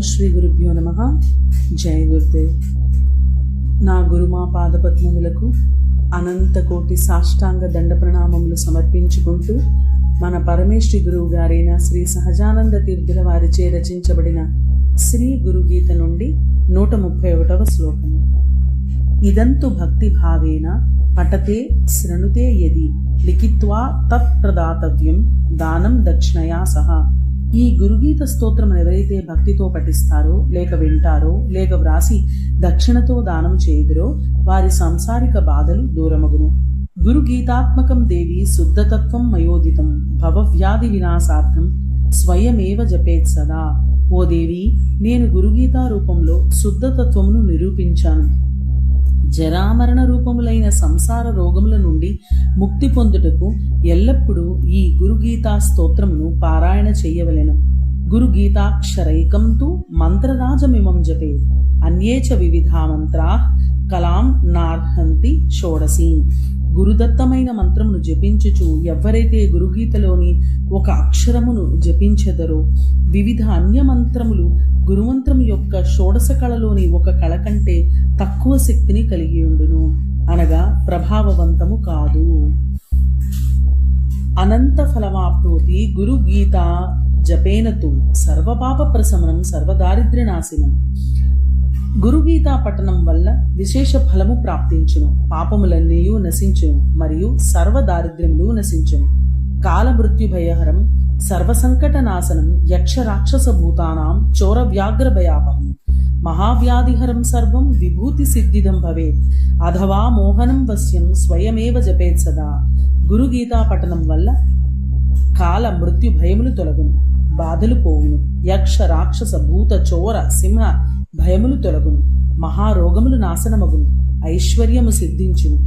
శ్రీ గురుభ్యో నమః. జయ గురుదేవ్. నా గురుమా పాదపద్మములకు అనంత కోటి సాష్టాంగ దండ ప్రణామములు సమర్పించుకుంటూ మన పరమేశ్వరి గురువు గారైన శ్రీ సహజానంద తీర్థుల వారిచే రచించబడిన శ్రీ గురుగీత నుండి 131వ శ్లోకము. ఇదంతు భక్తి భావేన పఠతే శృణుతే యది లిఖిత్వా తత్ ప్రదాతవ్యం దానం దక్షిణయా సహా. ఈ గురుగీత స్తోత్రం ఎవరైతే భక్తితో పఠిస్తారో, లేక వింటారో, లేక వ్రాసి దక్షిణతో దానం చేయుదురో వారి సంసారిక బాధలు దూరమగును. గురుగీతాత్మకం దేవి శుద్ధతత్వం మయోదితం భవవ్యాధి వినాశార్థం స్వయమేవ జపేత్ సదా. ఓ దేవి, నేను గురుగీతా రూపంలో శుద్ధతత్వమును నిరూపించాను. జరామరణ రూపములైన సంసార రోగముల నుండి ముక్తి పొందుటకు ఎల్లప్పుడూ ఈ గురుగీతా స్తోత్రమును పారాయణ చెయ్యవలెను. గురుగీతాక్షరైకం తు మంత్రరాజమిమం జపే అన్యేచ వివిధా మంత్రా కలాం నార్హంతి షోడసీ. గురుదత్తమైన మంత్రమును జపించుచు ఎవరైతే గురుగీతలోని ఒక అక్షరమును జపించెదరో వివిధ అన్య మంత్రములు గురుమంత్రము యొక్క షోడశ కళలోని ఒక కళ కంటే తక్కువ శక్తిని కలిగి ఉండును, అనగా ప్రభావవంతము కాదు. అనంత ఫలమాప్నోతి గురుగీత జపేనతు సర్వపాప ప్రశమనం సర్వదారిద్ర్యనాశనం. గురుగీతా పఠనం వల్ల విశేష ఫలము ప్రాప్తించును, పాపములన్నీ నశించును, మరియు సర్వదారిద్ర్యములు నశించును. కాలమృత్యుభయహరం సర్వసంకటనాశనం యక్ష రాక్షస భూతానాం చోర వ్యాఘ్ర భయాపహం మహావ్యాధిహరం సర్వం విభూతి సిద్ధిదం భవేత్ అథవా మోహనం వశ్యం స్వయమేవ జపేత్ సదా. గురుగీతా పఠనం వల్ల కాల మృత్యు భయములు తొలగును, బాధలు పోవును, యక్ష రాక్షస భూత చోర సింహ భయములు తొలగును, మహారోగములు నాశనమగును, ఐశ్వర్యము సిద్ధించును,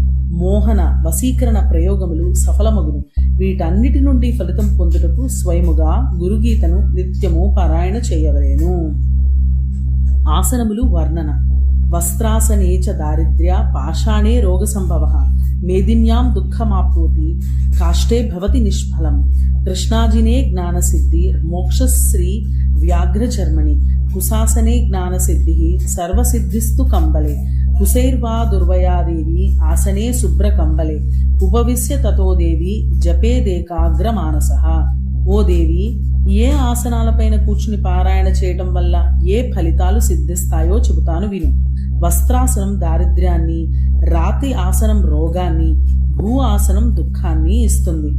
మోహన వశీకరణ ప్రయోగములు సఫలమగును. వీటన్నిటి నుండి ఫలితం పొందుటకు స్వయముగా గురుగీతను నిత్యము పారాయణ చేయవలేను. ఆసనములు వర్ణన. వస్త్రాసనేచ దారిద్ర్య పాషాణే రోగ సంభవ మేదిన్యాం దుఃఖమాప్నోతి కాష్టే భవతి నిష్ఫలం. కృష్ణాజినే జ్ఞానసిద్ధి మోక్షశ్రీ వ్యాఘ్రచర్మణి కుశాసనే జ్ఞానసిద్ధి సర్వసిద్ధిస్తు కంబలే. కుశైర్వా దుర్వయాదేవి ఆసనే శుభ్ర కంబలే ఉపవిశ్య తతో దేవి జపేదేకాగ్ర మానసః. ఓ దేవి, ఏ ఆసనాలపైన కూర్చుని పారాయణ చేయటం వల్ల ఏ ఫలితాలు సిద్ధిస్తాయో చెబుతాను విను. వస్త్రాసనం దారిద్ర్యాన్ని, రాతి ఆసనం రోగాన్ని, భూ ఆసనం దుఃఖాన్ని ఇస్తుంది.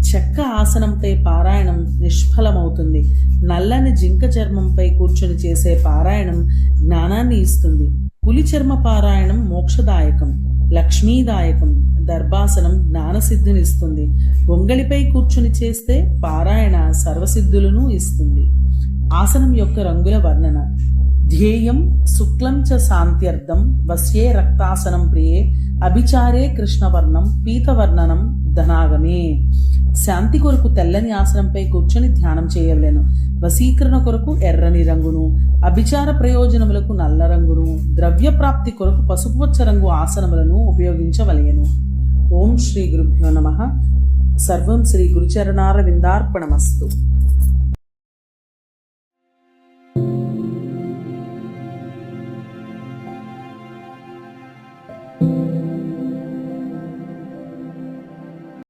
చెక్క ఆసనంపై పారాయణం నిష్ఫలమవుతుంది. నల్లని జింక చర్మంపై కూర్చుని చేసే పారాయణం జ్ఞానాన్ని ఇస్తుంది. పులి చర్మ పారాయణం మోక్షదాయకం, లక్ష్మీదాయకం. దర్భాసనం జ్ఞానసిద్ధినిస్తుంది. గొంగళిపై కూర్చుని చేస్తే పారాయణ సర్వసిద్ధులను ఇస్తుంది. ఆసనం యొక్క రంగుల వర్ణన. ధ్యేయం శుక్లం చ శాంత్యర్థం వస్యే రక్తాసనం ప్రియే అభిచారే కృష్ణవర్ణం పీతవర్ణనం ధనాగమే. శాంతి కొరకు తెల్లని ఆసనంపై కూర్చొని ధ్యానం చేయలేను. వశీకరణ కొరకు ఎర్రని రంగును, అభిచార ప్రయోజనములకు నల్ల రంగును, ద్రవ్య ప్రాప్తి కొరకు పసుపుపచ్చ రంగు ఆసనములను ఉపయోగించవలెను. ఓం శ్రీ గురుభ్యో నమః. సర్వం శ్రీ గురుచరణారవిందార్పణమస్తు.